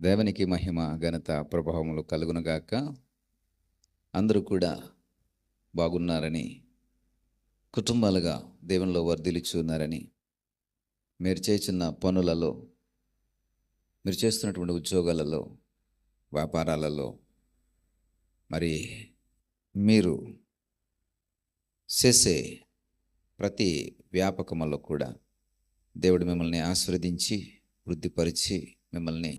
దేవునికి మహిమ ఘనత ప్రభావములు కలుగునుగాక. అందరూ కూడా బాగున్నారని, కుటుంబాలుగా దేవునిలో వర్ధిల్లుచున్నారని, మీరు చేస్తున్న పనులలో, మీరు చేస్తున్నటువంటి ఉద్యోగాలలో, వ్యాపారాలలో, మరి మీరు చేసే ప్రతి వ్యాపకములో కూడా దేవుడు మిమ్మల్ని ఆశీర్వదించి వృద్ధిపరిచి మిమ్మల్ని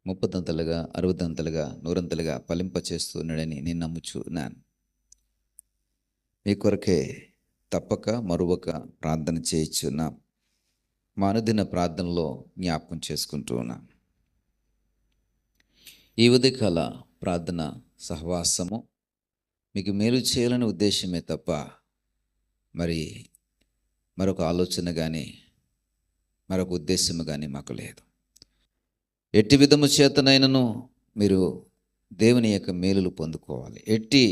ముప్పదంతలుగా, అరవదంతలుగా, నూరంతలుగా ఫలింపచేస్తున్నాడని నేను నమ్ముచున్నాను. మీ కొరకే తప్పక మరువక ప్రార్థన చేయించున్నాం. మా అనుదిన ప్రార్థనలో జ్ఞాపకం చేసుకుంటూ ఉన్నాం. ఈ ఉదయకాల ప్రార్థన సహవాసము మీకు మేలు చేయాలని ఉద్దేశమే తప్ప మరి మరొక ఆలోచన కానీ మరొక ఉద్దేశము కానీ మాకు లేదు. ఎట్టి విధము చేతనైనను మీరు దేవుని యొక్క మేలులు పొందుకోవాలి. ఎట్టి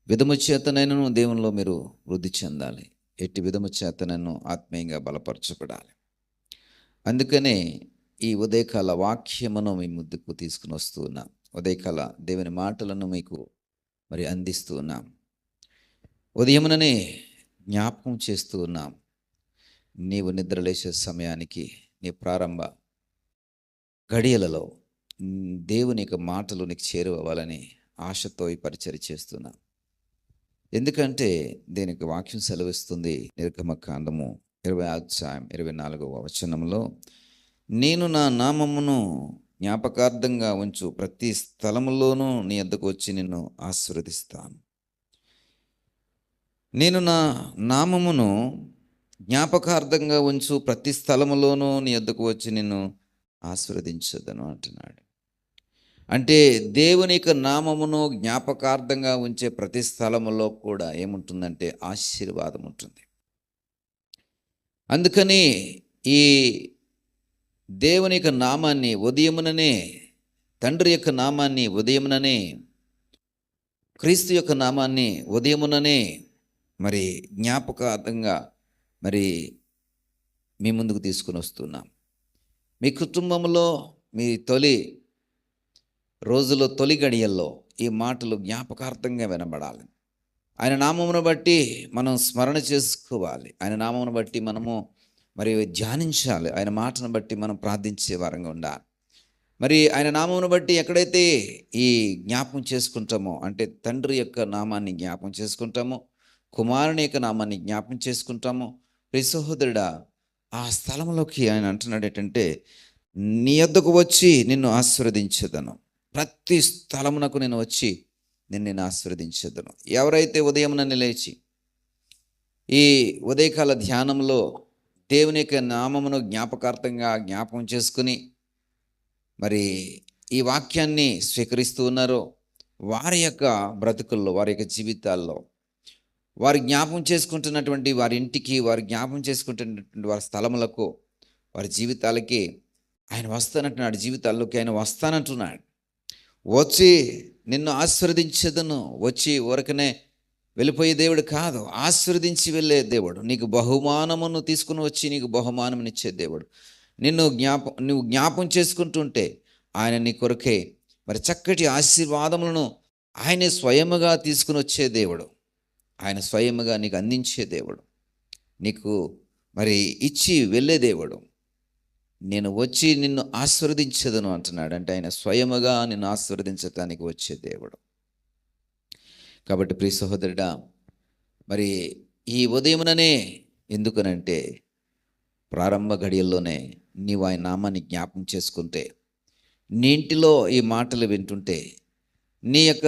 విధము చేతనైనను దేవునిలో మీరు వృద్ధి చెందాలి. ఎట్టి విధము చేతనైనను ఆత్మీయంగా బలపరచబడాలి. అందుకనే ఈ ఉదయకాల వాక్యమును మీ ముందుకు తీసుకుని వస్తూ ఉన్నాం. ఉదయకాల దేవుని మాటలను మీకు మరి అందిస్తూ ఉన్నాం. ఉదయముననే జ్ఞాపకం చేస్తూ ఉన్నాం. నీవు నిద్రలేసే సమయానికి, నీ ప్రారంభ గడియలలో దేవుని యొక్క మాటలు నీకు చేరువవ్వాలని ఆశతో ఈ పరిచర్య చేస్తున్నా. ఎందుకంటే దీనికి వాక్యం సెలవిస్తుంది. నిర్గమకాండము 20:24 నేను నా నామమును జ్ఞాపకార్థంగా ఉంచు ప్రతి స్థలములోనూ నీ వద్దకు వచ్చి నిన్ను ఆశీర్వదిస్తాను. నేను నా నామమును జ్ఞాపకార్థంగా ఉంచు ప్రతి స్థలములోనూ నీ వద్దకు వచ్చి నిన్ను ఆశీర్వదించదను అంటున్నాడు. అంటే దేవుని యొక్క నామమును జ్ఞాపకార్థంగా ఉంచే ప్రతి స్థలములో కూడా ఏముంటుందంటే ఆశీర్వాదం ఉంటుంది. అందుకని ఈ దేవుని యొక్క నామాన్ని ఉదయముననే, తండ్రి యొక్క నామాన్ని ఉదయముననే, క్రీస్తు యొక్క నామాన్ని ఉదయముననే మరి జ్ఞాపకార్థంగా మరి మీ ముందుకు తీసుకుని వస్తున్నాం. మీ కుటుంబంలో మీ తొలి రోజులో, తొలి గడియల్లో ఈ మాటలు జ్ఞాపకార్థంగా వినబడాలి. ఆయన నామమును బట్టి మనం స్మరణ చేసుకోవాలి. ఆయన నామమును బట్టి మనము మరి ధ్యానించాలి. ఆయన మాటను బట్టి మనం ప్రార్థించే వారంగా ఉండాలి. మరి ఆయన నామమును బట్టి ఎక్కడైతే ఈ జ్ఞాపకం చేసుకుంటామో, అంటే తండ్రి యొక్క నామాన్ని జ్ఞాపకం చేసుకుంటామో, కుమారుని యొక్క నామాన్ని జ్ఞాపకం చేసుకుంటామో, ప్రియ సహోదరుడా, ఆ స్థలంలోకి ఆయన అంటున్నాడు ఏంటంటే, నీ వద్దకు వచ్చి నిన్ను ఆశీర్వదించదను. ప్రతి స్థలమునకు నేను వచ్చి నిన్ను ఆశీర్వదించదను. ఎవరైతే ఉదయమున లేచి ఈ ఉదయకాల ధ్యానంలో దేవుని యొక్క నామమును జ్ఞాపకం చేసుకుని మరి ఈ వాక్యాన్ని స్వీకరిస్తూ ఉన్నారో, వారి యొక్క బ్రతుకుల్లో, వారి యొక్క జీవితాల్లో, వారు జ్ఞాపకం చేసుకుంటున్నటువంటి వారి ఇంటికి, వారు జ్ఞాపకం చేసుకుంటున్నటువంటి వారి స్థలములకు, వారి జీవితాలకి ఆయన వస్తానంటున్నాడు. జీవితాల్లోకి ఆయన వస్తానంటున్నాడు. వచ్చి నిన్ను ఆశీర్వదించదను. వచ్చి ఊరకనే వెళ్ళిపోయే దేవుడు కాదు, ఆశీర్వదించి వెళ్ళే దేవుడు. నీకు బహుమానమును తీసుకుని వచ్చి నీకు బహుమానమునిచ్చే దేవుడు. నువ్వు జ్ఞాపం చేసుకుంటుంటే ఆయన నీ కొరకే మరి చక్కటి ఆశీర్వాదములను ఆయనే స్వయముగా తీసుకుని వచ్చే దేవుడు. ఆయన స్వయముగా నీకు అందించే దేవుడు, నీకు మరి ఇచ్చి వెళ్ళే దేవుడు. నేను వచ్చి నిన్ను ఆశీర్వదించదను అంటున్నాడు. అంటే ఆయన స్వయముగా నిన్ను ఆశీర్వదించటానికి వచ్చే దేవుడు. కాబట్టి ప్రియ సహోదరుడా, మరి ఈ ఉదయముననే, ఎందుకనంటే ప్రారంభ గడియల్లోనే నీవు ఆయన నామాన్ని జ్ఞాపకం చేసుకుంటే, నీ ఇంటిలో ఈ మాటలు వింటుంటే, నీ యొక్క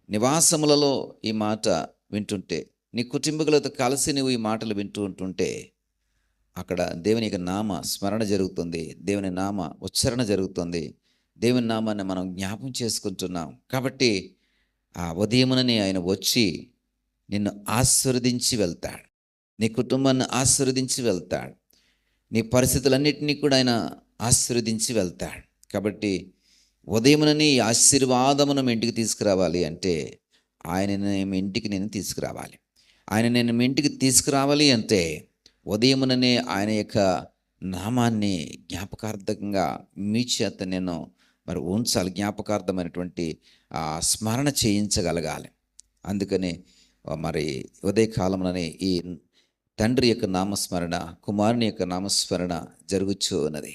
నివాసములలో ఈ మాట వింటుంటే, నీ కుటుంబీకులతో కలిసి నువ్వు ఈ మాటలు వింటూ ఉంటుంటే, అక్కడ దేవుని యొక్క నామ స్మరణ జరుగుతుంది, దేవుని నామ ఉచ్చారణ జరుగుతుంది, దేవుని నామాన్ని మనం జ్ఞాపకం చేసుకుంటున్నాం. కాబట్టి ఆ ఉదయమునని ఆయన వచ్చి నిన్ను ఆశీర్వదించి వెళ్తాడు. నీ కుటుంబాన్ని ఆశీర్వదించి వెళ్తాడు. నీ పరిస్థితులన్నింటినీ కూడా ఆయన ఆశీర్వదించి వెళ్తాడు. కాబట్టి ఉదయమునని ఈ ఆశీర్వాదమును మీ ఇంటికి తీసుకురావాలి అంటే ఆయన మీ ఇంటికి నేను తీసుకురావాలి. ఆయన నేను మీ ఇంటికి తీసుకురావాలి అంటే ఉదయముననే ఆయన యొక్క నామాన్ని జ్ఞాపకార్థంగా మీ చేత నేను మరి ఉంచాలి, జ్ఞాపకార్థమైనటువంటి స్మరణ చేయించగలగాలి. అందుకని మరి ఉదయకాలంలోనే ఈ తండ్రి యొక్క నామస్మరణ, కుమారుని యొక్క నామస్మరణ జరుగుచూ ఉన్నది.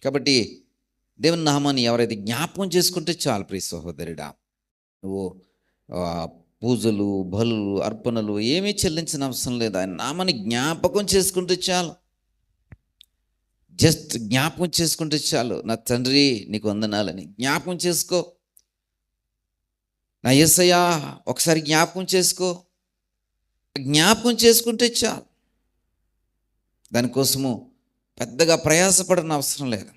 కాబట్టి దేవుని నామాన్ని ఎవరైతే జ్ఞాపకం చేసుకుంటే చాలు ప్రియ సహోదరుడా, నువ్వు పూజలు, బలులు, అర్పణలు ఏమీ చెల్లించిన అవసరం లేదు. ఆయన నామాన్ని జ్ఞాపకం చేసుకుంటే చాలు. జస్ట్ జ్ఞాపకం చేసుకుంటే చాలు. నా తండ్రి నీకు వందనాలని జ్ఞాపకం చేసుకో. నా యేసయ్యా ఒకసారి జ్ఞాపకం చేసుకో. జ్ఞాపకం చేసుకుంటే చాలు. దానికోసము పెద్దగా ప్రయాసపడని అవసరం లేదు.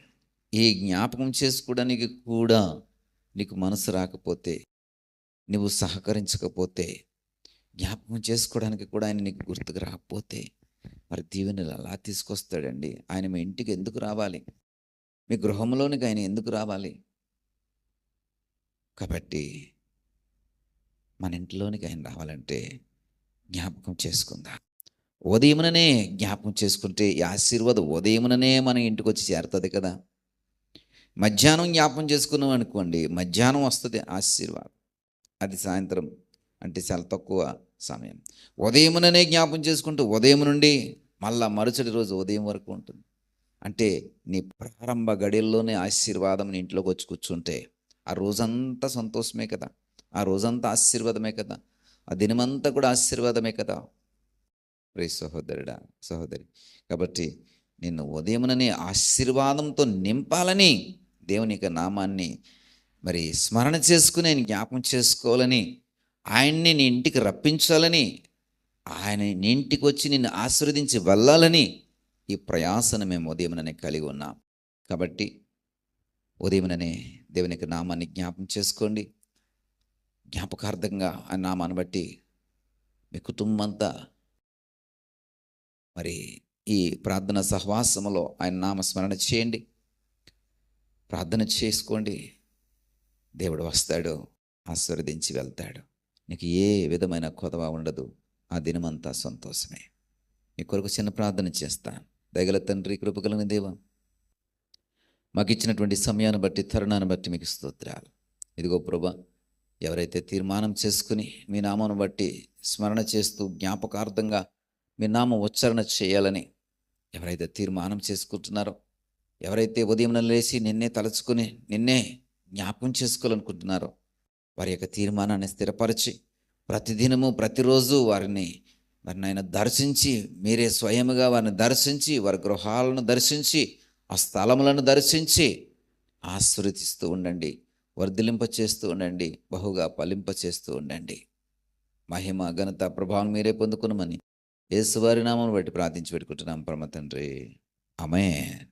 ఈ జ్ఞాపకం చేసుకోవడానికి కూడా నీకు మనసు రాకపోతే, నువ్వు సహకరించకపోతే, జ్ఞాపకం చేసుకోవడానికి కూడా ఆయన నీకు గుర్తుకు రాకపోతే, మరి దీవెనలు అలా తీసుకొస్తాడండి. ఆయన మీ ఇంటికి ఎందుకు రావాలి? మీ గృహంలోనికి ఆయన ఎందుకు రావాలి? కాబట్టి మన ఇంట్లోనికి ఆయన రావాలంటే జ్ఞాపకం చేసుకుందాం. ఉదయముననే జ్ఞాపకం చేసుకుంటే ఈ ఆశీర్వాదం ఉదయముననే మన ఇంటికి వచ్చి చేరుతుంది కదా. మధ్యాహ్నం జ్ఞాపకం చేసుకున్నాం అనుకోండి, మధ్యాహ్నం వస్తుంది ఆశీర్వాదం. అది సాయంత్రం అంటే చాలా తక్కువ సమయం. ఉదయముననే జ్ఞాపకం చేసుకుంటూ ఉదయం నుండి మళ్ళా మరుసటి రోజు ఉదయం వరకు ఉంటుంది. అంటే నీ ప్రారంభ గడియల్లోనే ఆశీర్వాదం నీ ఇంట్లోకి వచ్చి కూర్చుంటే ఆ రోజంతా సంతోషమే కదా, ఆ రోజంతా ఆశీర్వాదమే కదా, ఆ దినమంతా కూడా ఆశీర్వాదమే కదా ప్రియ సహోదరుడా, సహోదరి. కాబట్టి నిన్ను ఉదయముననే ఆశీర్వాదంతో నింపాలని, దేవుని యొక్క నామాన్ని మరి స్మరణ చేసుకుని ఆయన జ్ఞాపకం చేసుకోవాలని, ఆయన్ని నీ ఇంటికి రప్పించాలని, ఆయన నీ ఇంటికి వచ్చి నిన్ను ఆశీర్వదించి వెళ్ళాలని ఈ ప్రయాసను మేము ఉదయముననే కలిగి ఉన్నాం. కాబట్టి ఉదయముననే దేవుని యొక్క నామాన్ని జ్ఞాపకం చేసుకోండి. జ్ఞాపకార్థంగా ఆ నామాన్ని బట్టి మీ కుటుంబం అంతా మరి ఈ ప్రార్థన సహవాసములో ఆయన నామస్మరణ చేయండి, ప్రార్థన చేసుకోండి. దేవుడు వస్తాడు, ఆశీర్వదించి వెళ్తాడు. నీకు ఏ విధమైన కొదవ ఉండదు. ఆ దినమంతా సంతోషమే. మీ కొరకు చిన్న ప్రార్థన చేస్తాను. దయగల తండ్రి, కృపగలిగిన దేవా, మాకు ఇచ్చినటువంటి సమయాన్ని బట్టి, తరుణాన్ని బట్టి మీకు స్తోత్రాలు. ఇదిగో ప్రభా, ఎవరైతే తీర్మానం చేసుకుని మీ నామాన్ని బట్టి స్మరణ చేస్తూ జ్ఞాపకార్థంగా మీ నామం ఉచ్చారణ చేయాలని ఎవరైతే తీర్మానం చేసుకుంటున్నారో, ఎవరైతే ఉదయం లేచి నిన్నే తలుచుకుని నిన్నే జ్ఞాపకం చేసుకోవాలనుకుంటున్నారో, వారి యొక్క తీర్మానాన్ని స్థిరపరిచి ప్రతిదినము ప్రతిరోజు వారిని నాయన దర్శించి, మీరే స్వయముగా వారిని దర్శించి, వారి గృహాలను దర్శించి, ఆ స్థలములను దర్శించి ఆశీర్వదిస్తూ ఉండండి, వర్ధిలింప చేస్తూ ఉండండి, బహుగా ఫలింప చేస్తూ ఉండండి. మహిమ, ఘనత, ప్రభావం మీరే పొందుకునమని యేసువారి నామమును బట్టి ప్రార్థించి పెట్టుకుంటున్నాం పరమ తండ్రి. ఆమేన్.